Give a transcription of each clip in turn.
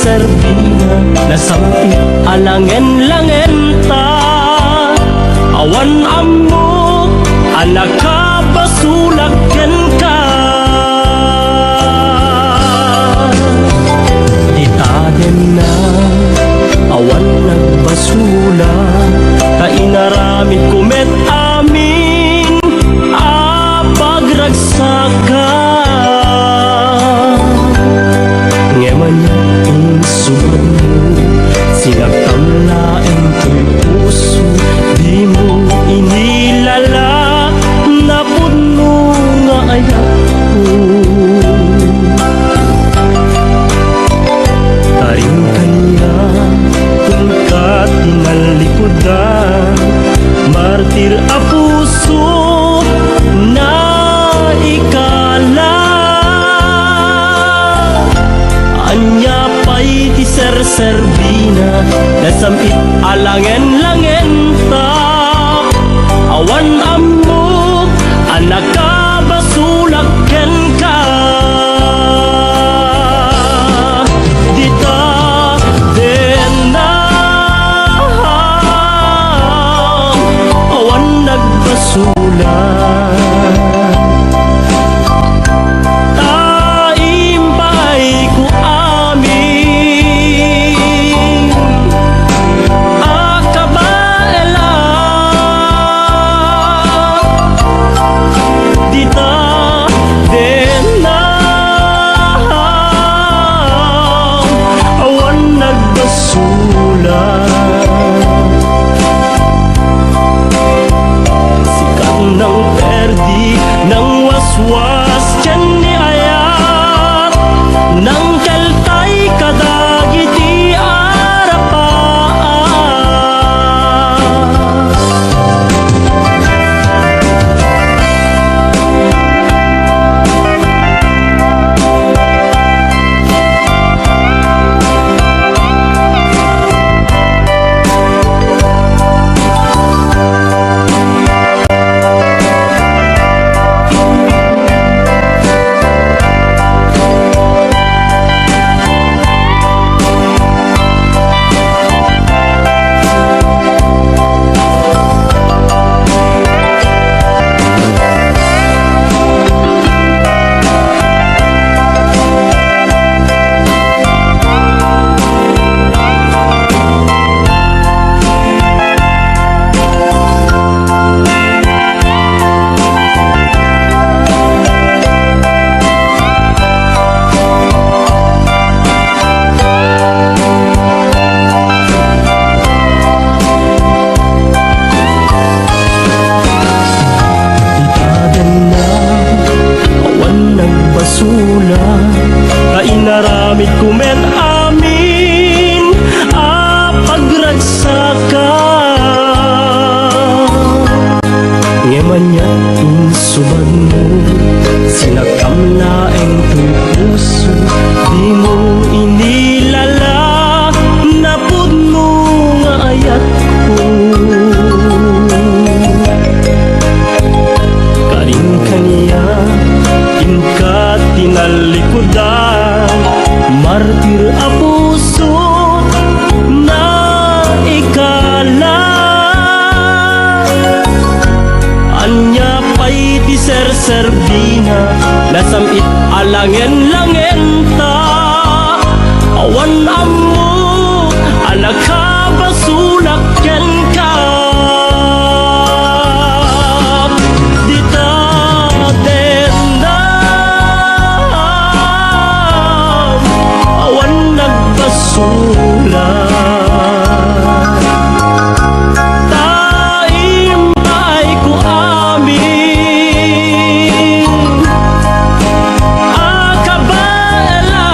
serbina nasampi alangen-langen ta awan amok anak ka basulagken ka ditaden na awan nagbasula kainaramid kumet amin pagragsaka ngemanya insubad mo sinagtamlaeng ko'y puso di mo inilala na puno nga ayak ko karing kanya kung ka tinalikodan martir a puso na ikala anya pa'y ti serserbina nasamit alangen-langen ta awan amok anak ka basulagken ka dita den na awan nagbasulag was dyan ni ayat nang kaltay kadagi di arapaan kainaramid kumet amin pagragsaka ngemanya insubad mo sinagkamlaeng ko'y puso di mo inilala na puno nga ayat ko karing kanya inka tinalikodan martir a puso na ikala anya pa'y ti serserbina nasamit alangen-langen ta awan amok anak ka basulagken ka dita den na awan nagbasulag akabala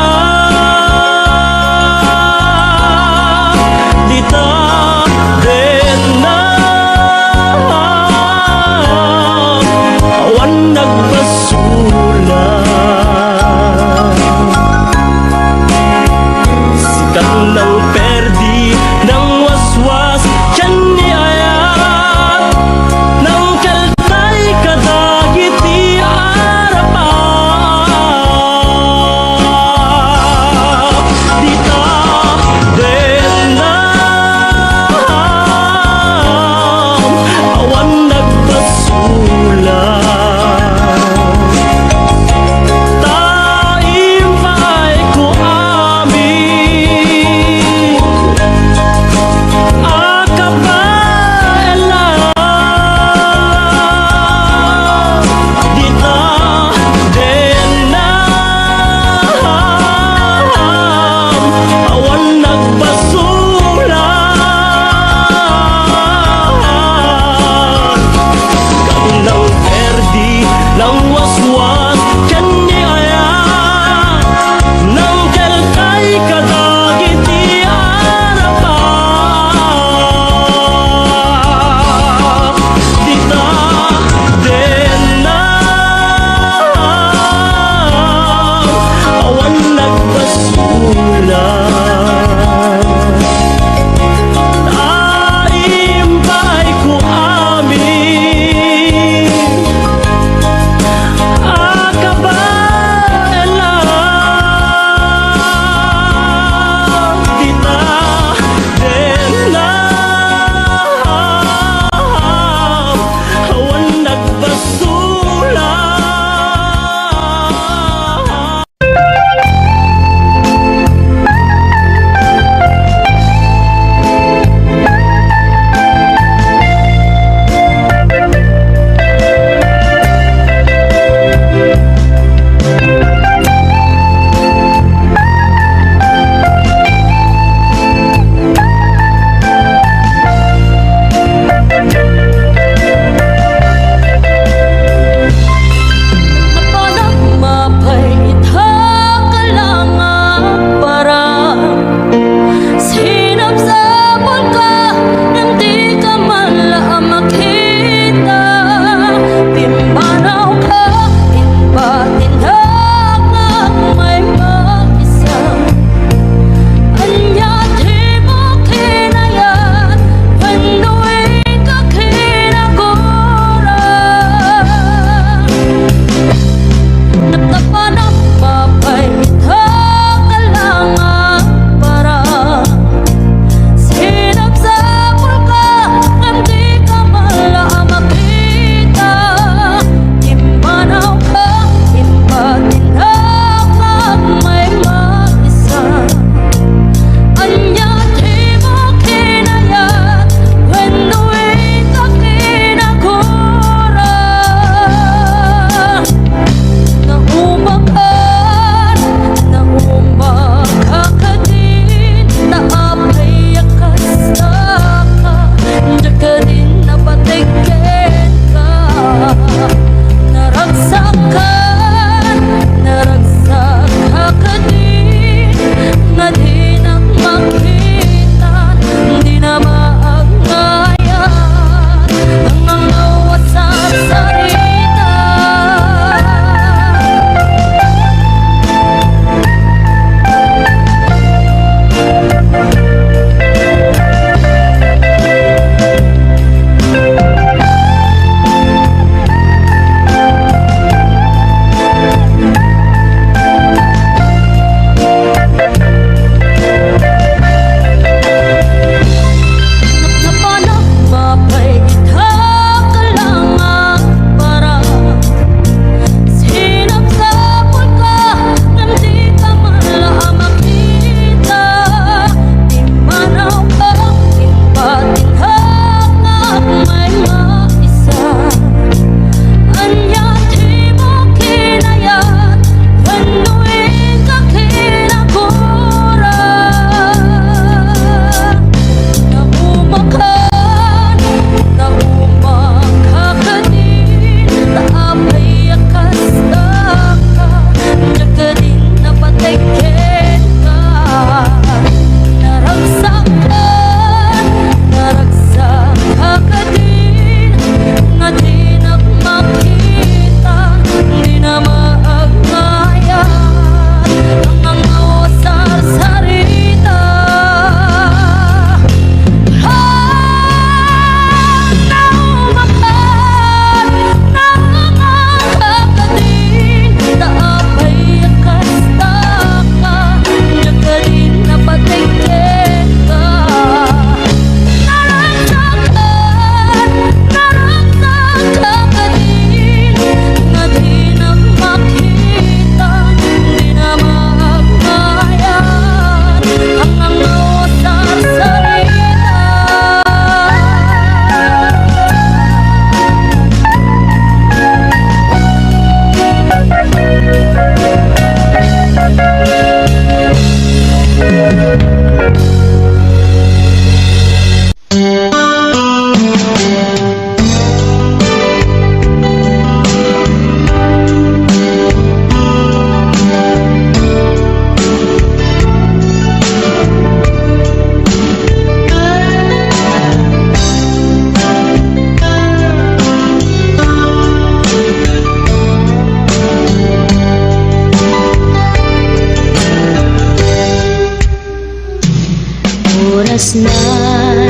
Kasnan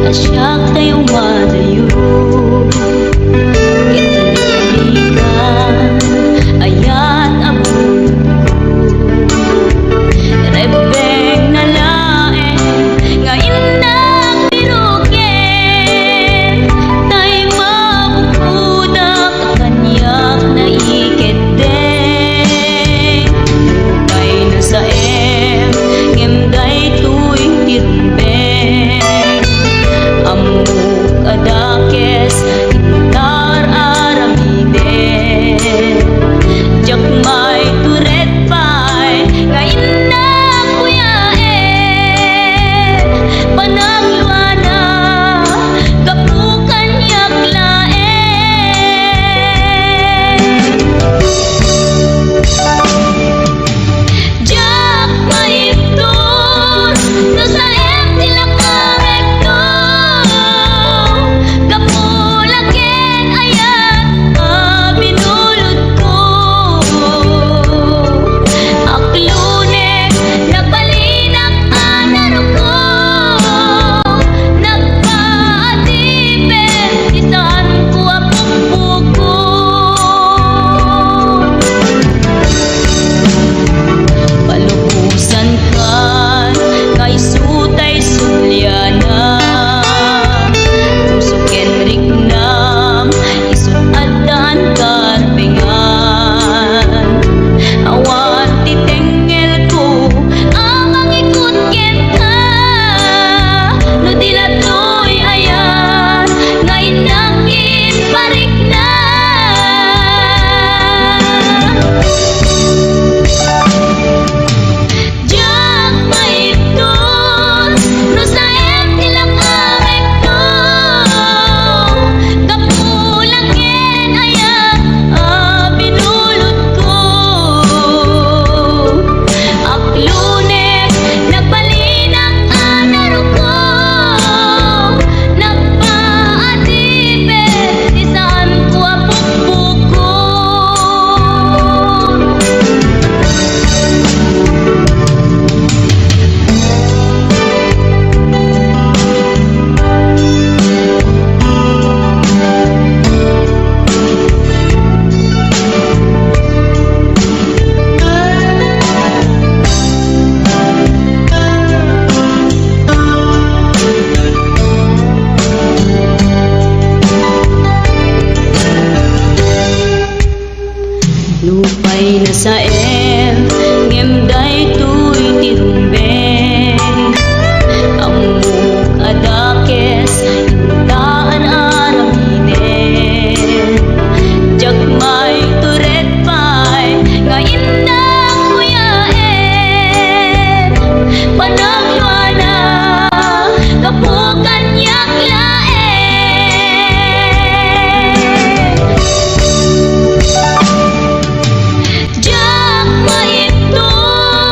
asyak tayo madayo italikan ayat abun rebeng na lae nga inang biruken tay mabukudak kanyak na iketeng lupay na sa ngemday tuwing tirumbeng amuk adakes intar aramide jak may turet pay nga inang kuyae panangluana kapukan yaklae jak maiptur no sa tila karekto kapulaken ayat binulod ko aklunek nagbalinak anaro ko nagpaatipin isan ko apukpuko palubusan kan kay sutay sulyana pusuken rignam isut adan karpengan awan titengel ko amang ikut ken ka no dilatoy ayan nga inangkin parik na jak maiptur no sa tila karekto kapulaken ayat binulod ko aklunek nagbalinak anaro ko nagpaatipin isan ko apukpuko lupay na sa ngemday tuy tirumbeng amuk adakes intaan aramide jak may turet pay nga inang kuyae panangluana kapukan yaklae jak maiptur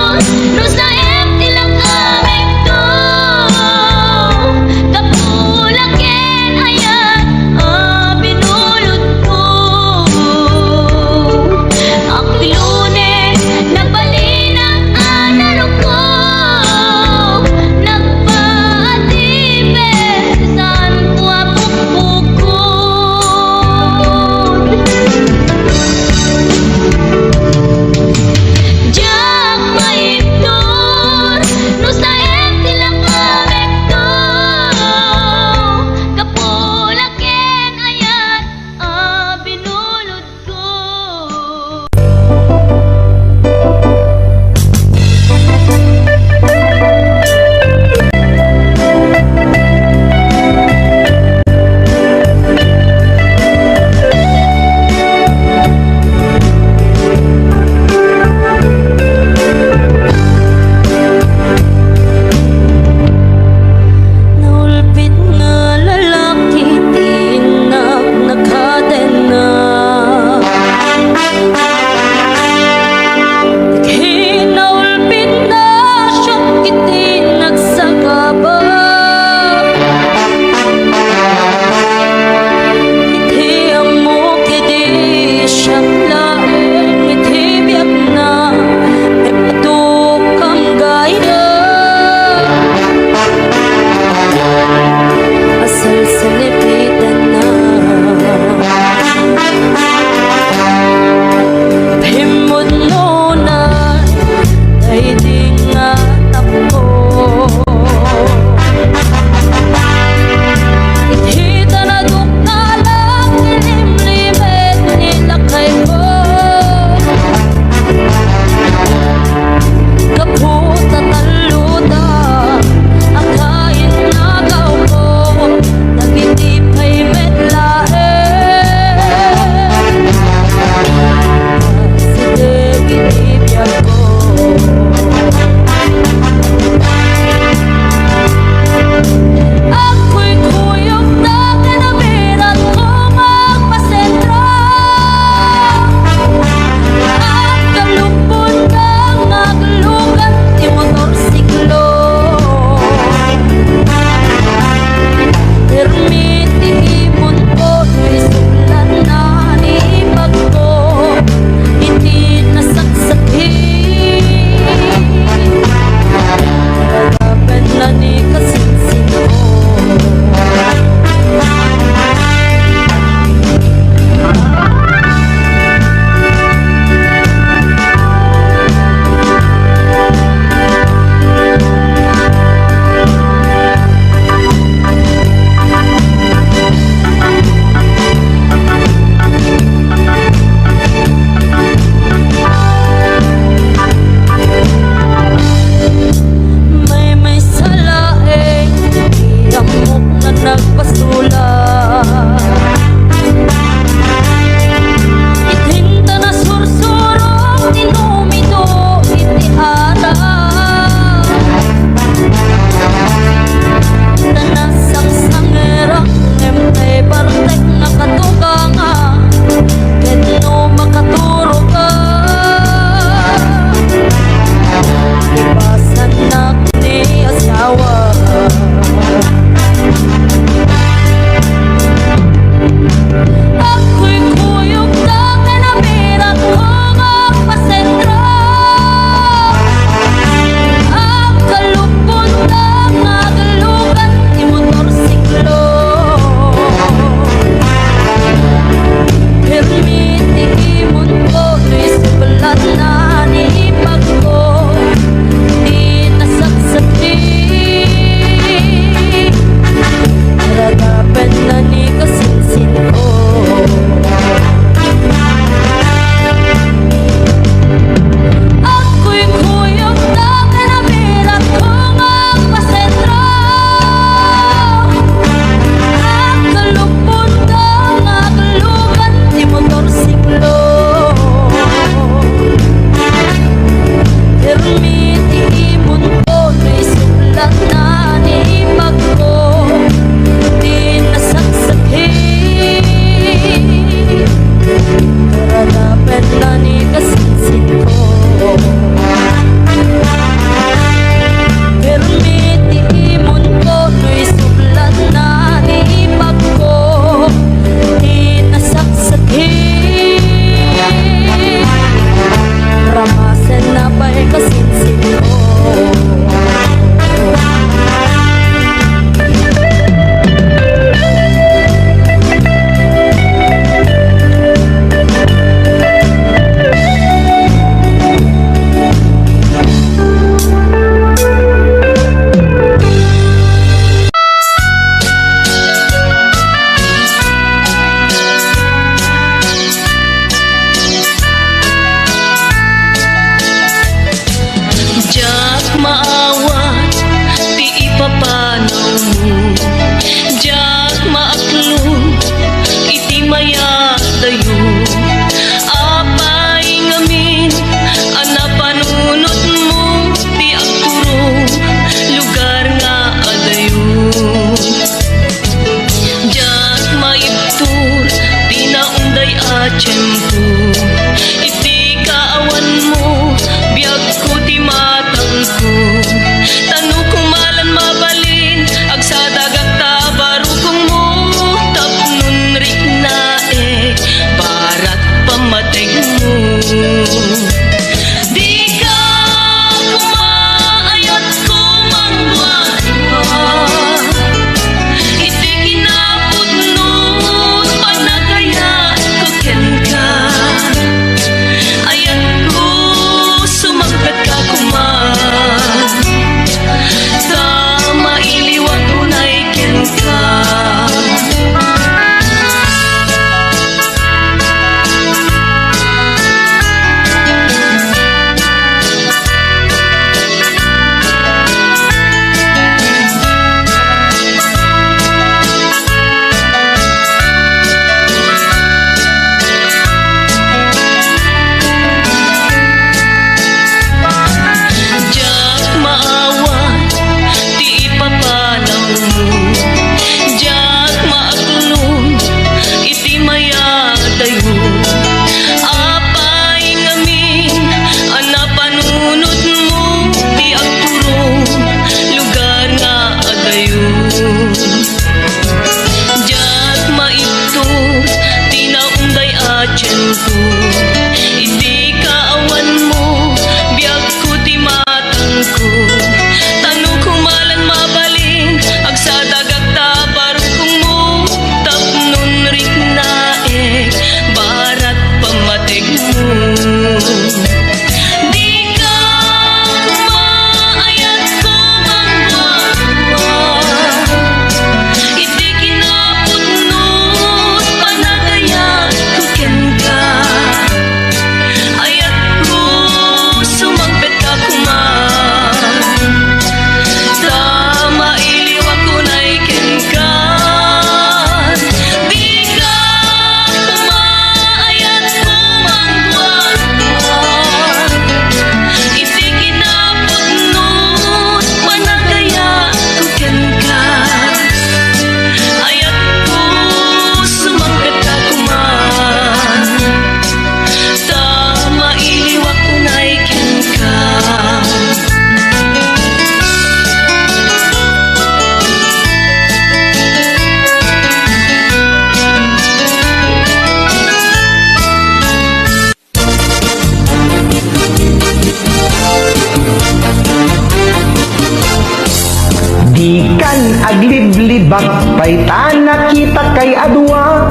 Ibak pa'y nakita kay adwa,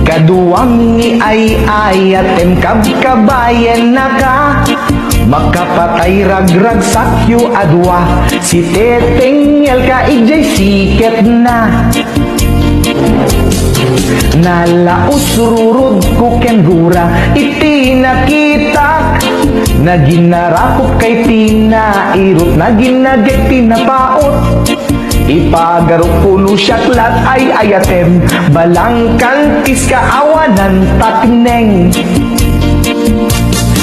kaduwang ni ay ayatem kabkabayan na ka. Makapatay ragrag sakyo adwa, si Teteng el ka ijay siket na. Nalaos rurod ko kengura, iti nakita na ginarakop kay tinairot, na ginagit tinapaot. Ipagarok puno syaklat ay ayatem, balangkantis kaawanan takneng.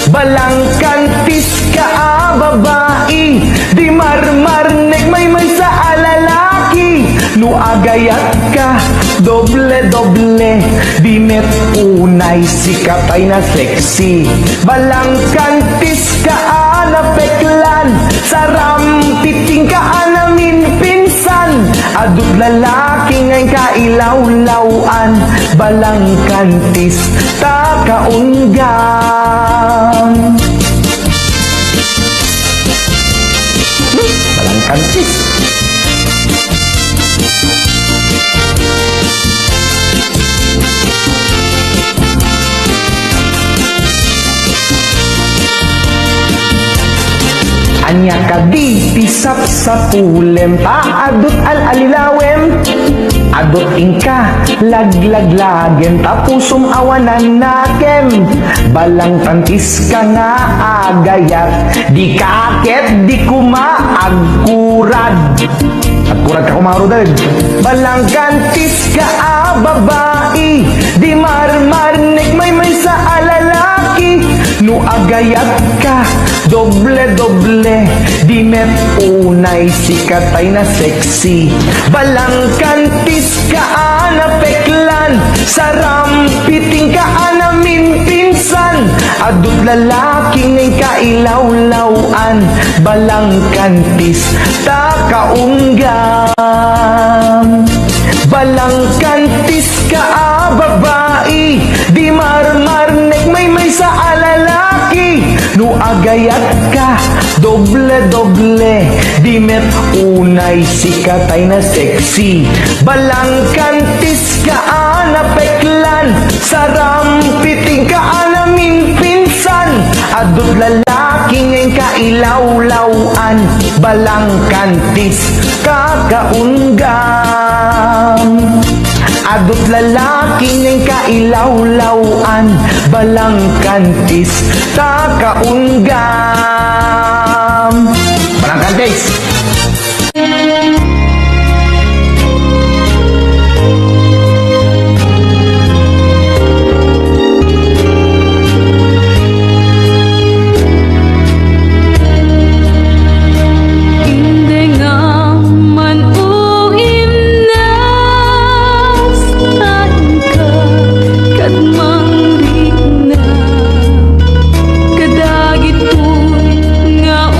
Balangkantis ka babae, di marmarnek may sa alalaki. Nuagayat ka, doble-doble, di met unay sikapay na sexy. Balangkantis ka napeklan, sarampiting ka namin pinsan. Adut lalaki ngay kailaw-lawan, balangkantis ta kaunggam. Balangkantis. Anya kadi tisap sa pulem, paadot al-alilawem. Adot ingka laglaglagem, tapusong awanan nakem. Balangkantis ka nga agayat, di kaket di kumaagkurad. Agkurad ka kumarudad. Balangkantis ka babae, di marmarnek may sa alalaki. Nuagayat ka, doble-doble, di met unay sikatay na sexy. Balangkantis ka napeklan, sarampiting ka namin pinsan. Adut lalaki ngay kailaw-lawan, balangkantis ta kaunggam. Balangkantis ka babae, di marmarnek may sa alalaki. Nuagayat ka, doble-doble, di met unay sikatay na sexy. Balangkantis ka napeklan, sarampiting ka namin pinsan. Adut lalaki ngayon kailaw-lawan, balangkantis ka kaunggam. Adut lalaki ngayon kailaw-lawan, balangkantis ta kaunggam. Balangkantis. Kadagit nga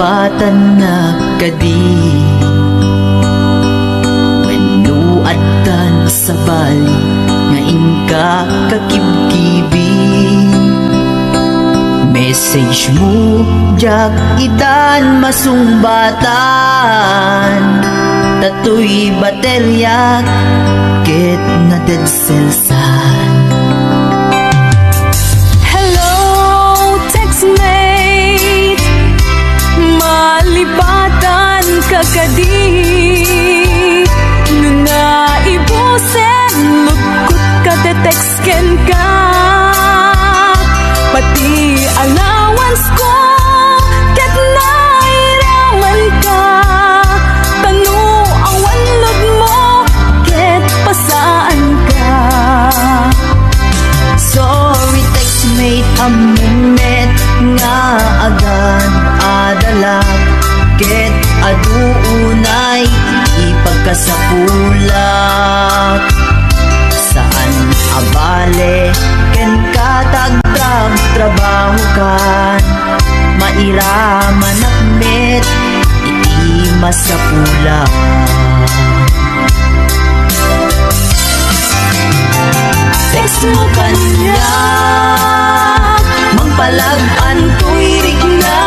malipatan na kadi wenno adtan sa bali nga inka kakibkibi message mo jak itan masumbatan tatoy baterya ket na dead cellsan. Hello, textmate, malipatan ka kadi na ibusen lugkot ka text ken ka pati allowance ko ket nairaman ka tanu awan lod mo ket pasaan ka. Sorry textmate amumet nga agan adalag ket aduunay ipagkasapulak saan abale ken katagtag trabaho kan mairaman akmet iti masapulak. Text mo kanya Mangpalag-an ko'y rikna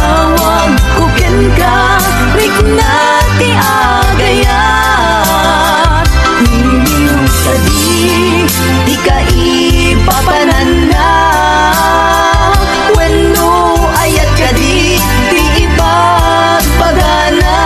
Tawag ko ken ka Rikna ti agayat Hiniw ka di ka ipapanan na Wenno ayat ka di ipagpagana.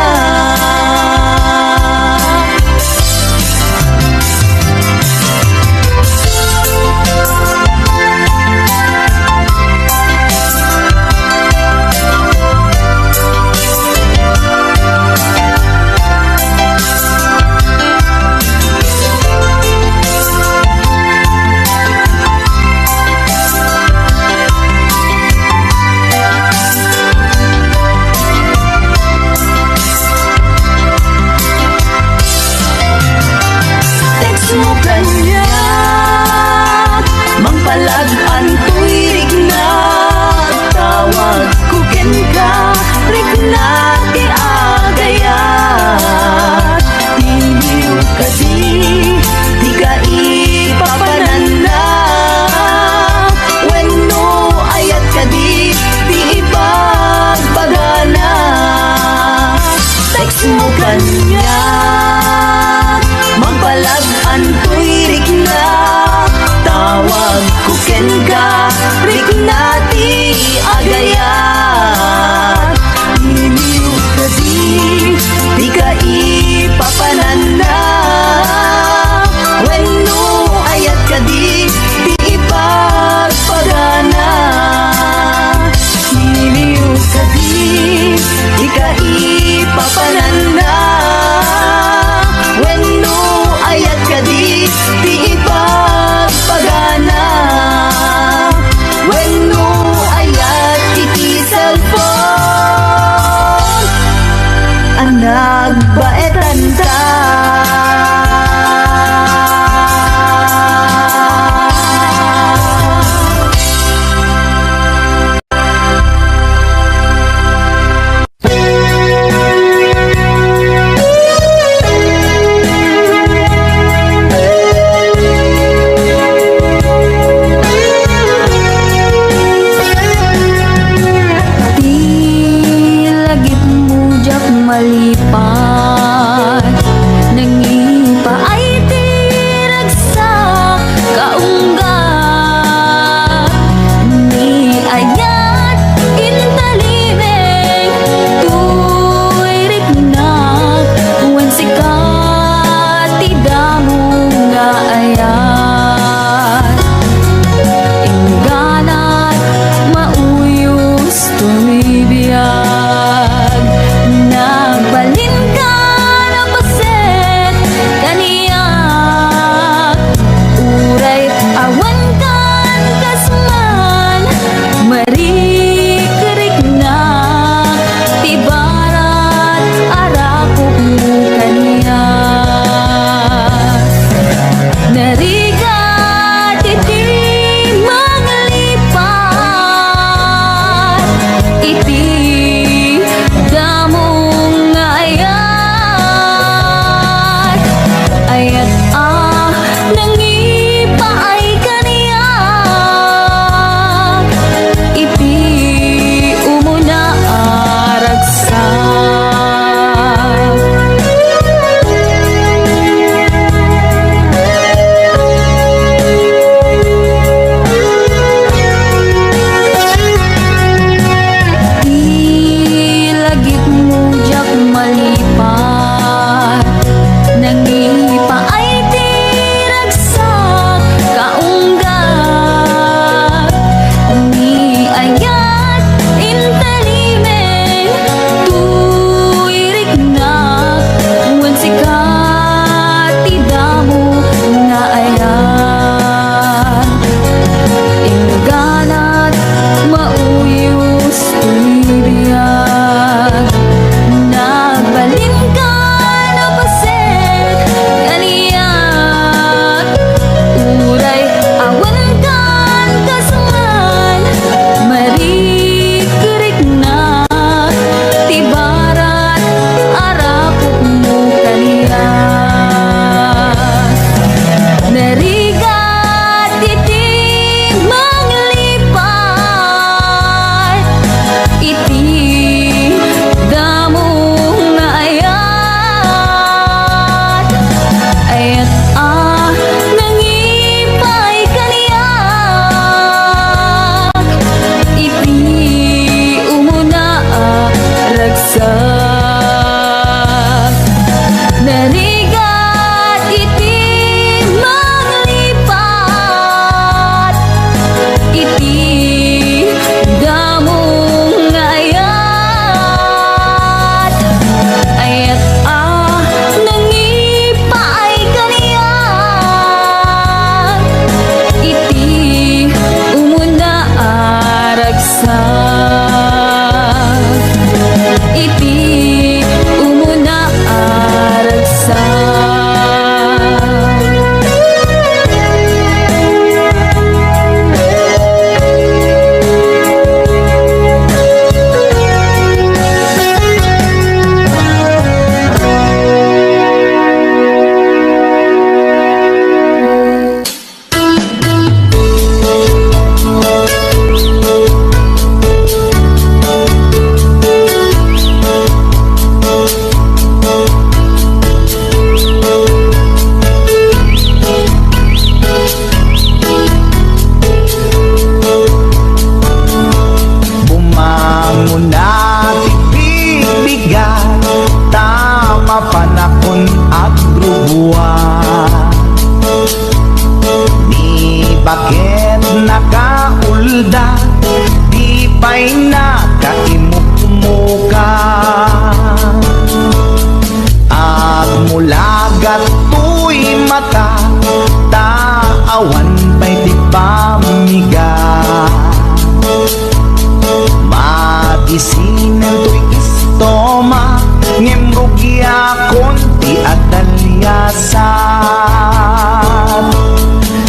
Pagisinen to'y istoma Ngemrugya konti at dalyasan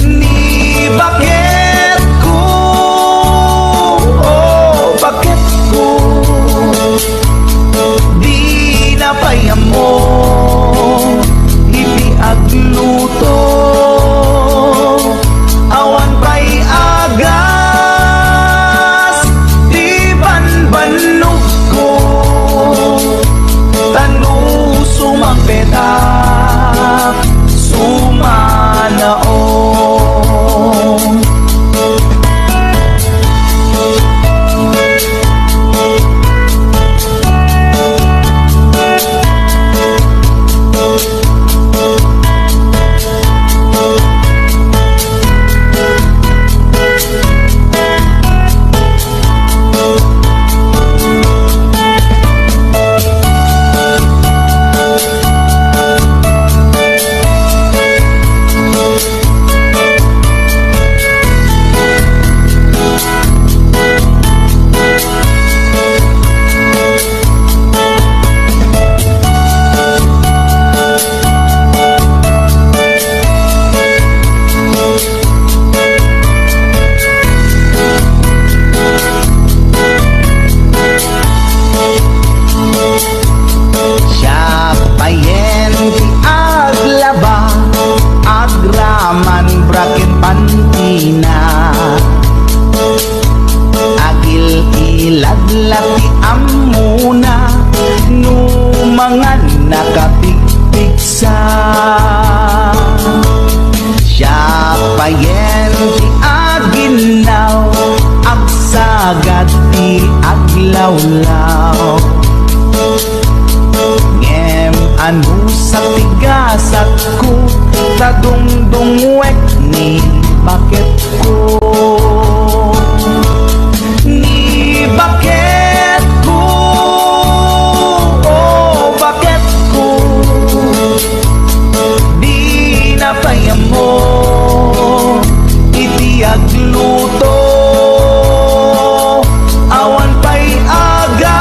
Ni bakit ko Oh, bakit ko Di napayam mo Iti agluto Awan pa'y agas Di banbanog ko Tanu sumampetak Sumanaong Lati amuna numangan nakapigpigsa Siya payen ti aginaw agsagad ti aglawlaw Ngem anu sa tigasat ko tadungdungwek ni bakit ko Bakit ko, oh bakit ko Di napayam mo Iti agluto Awan pa'y agas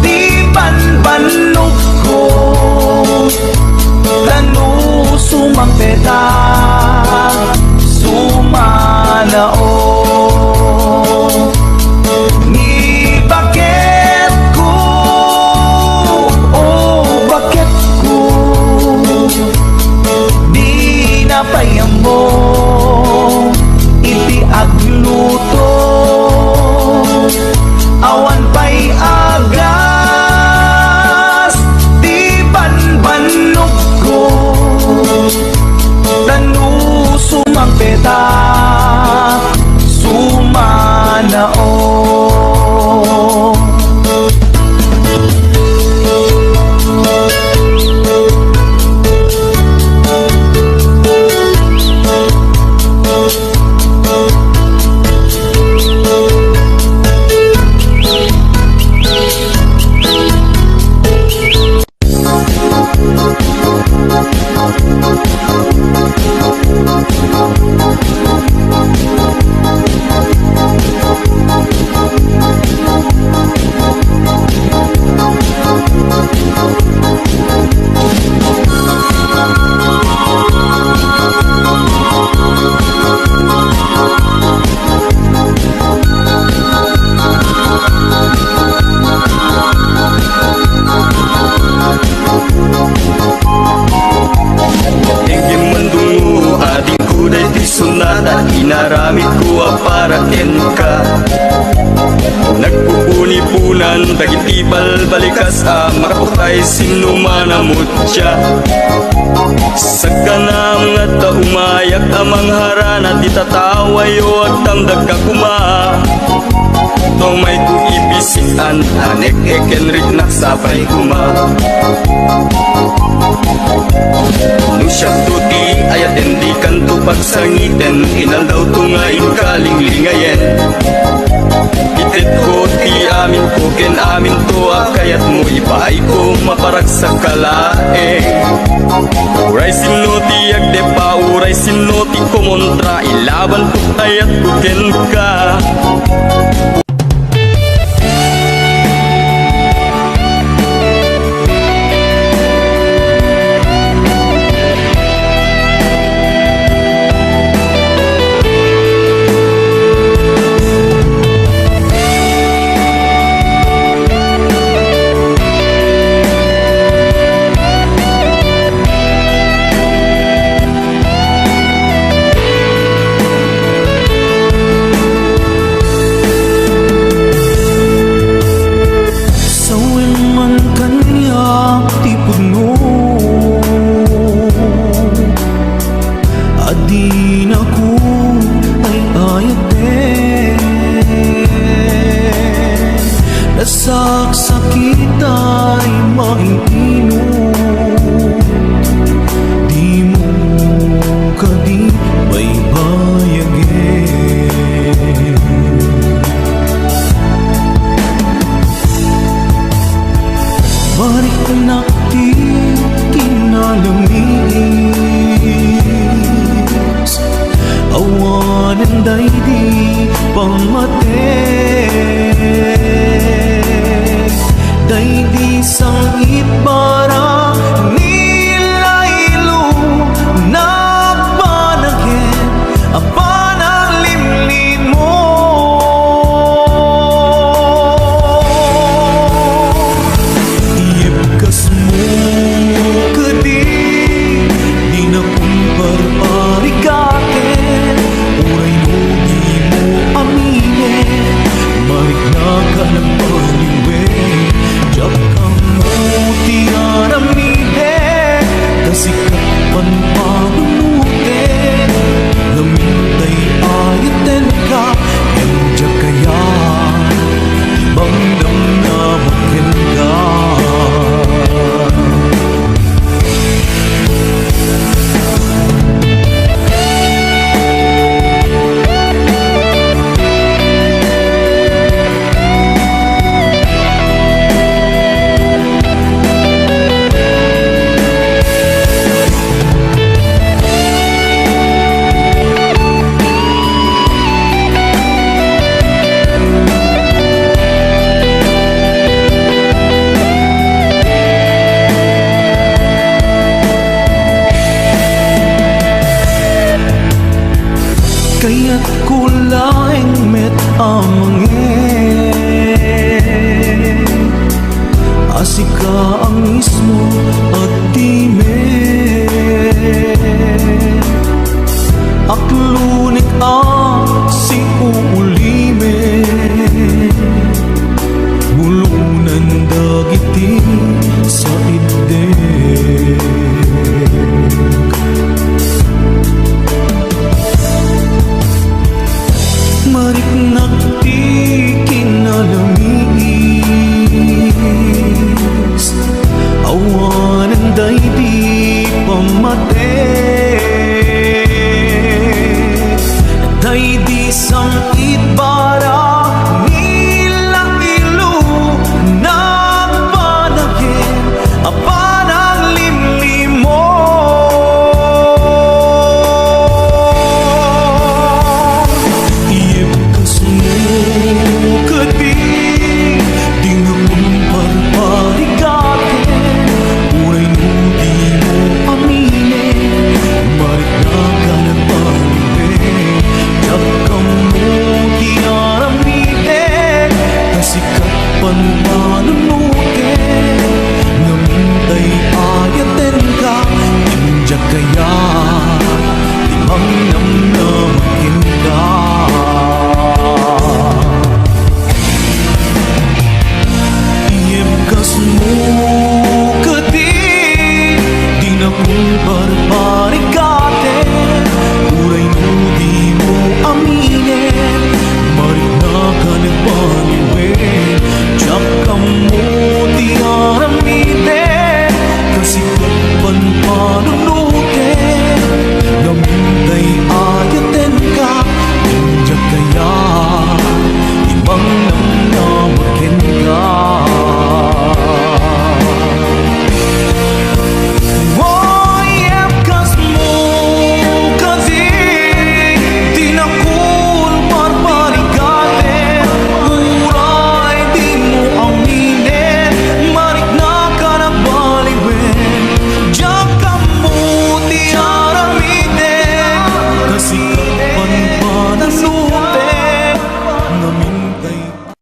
Di banbanog ko Tanu sumampetak Sumanao Napayam mo iti agluto Awan pa'y agas Di banbanog ko Tanu sumampetak Sumanao Inaramit ko para ken ka Nagpupuni-punan Tagitibal balikas Makaputay sinumanamot siya Sa kanam nga taumayak Amang harana Di tatawayo at tamdag kakuma Tomay ko ibisikan Anek ekenrik naksapay kuma Nusyak tuti ayat hindi kanto pagsangiten Inal daw tungayin kalinglingayen Itit ko ti amin ko ken amin to Kayat mo ipaay ko maparag sa kalaeng Uray sinoti agdepa uray sinoti kumontra Ilaban ko ayat ko ken ka sakit ay maiinot, di mo kadi baybayagin. Balik na di kinalamis, awanan day di pamatek, day di sang ibara nilaylo na panagin apanang limlim mo. Iyebkas mo kadi di na kumparparikatin, uray mo di mo aminin, marik na ka ng paliwin, diyak kang mo tiyaramiden, kasi kapan panunutin, lamintay ayaten ka, yan diyak kaya bandam na makin ka. Kaya't kulaing met amangin, asika ang mismo at di met, aklunik at si uulimin, bulunan dagiti sa ideg. Marik nakti kinalamis, awanan day di pamatek, day di sang ibara nilang ilo na panagin apanang limlim mo. Sikat pan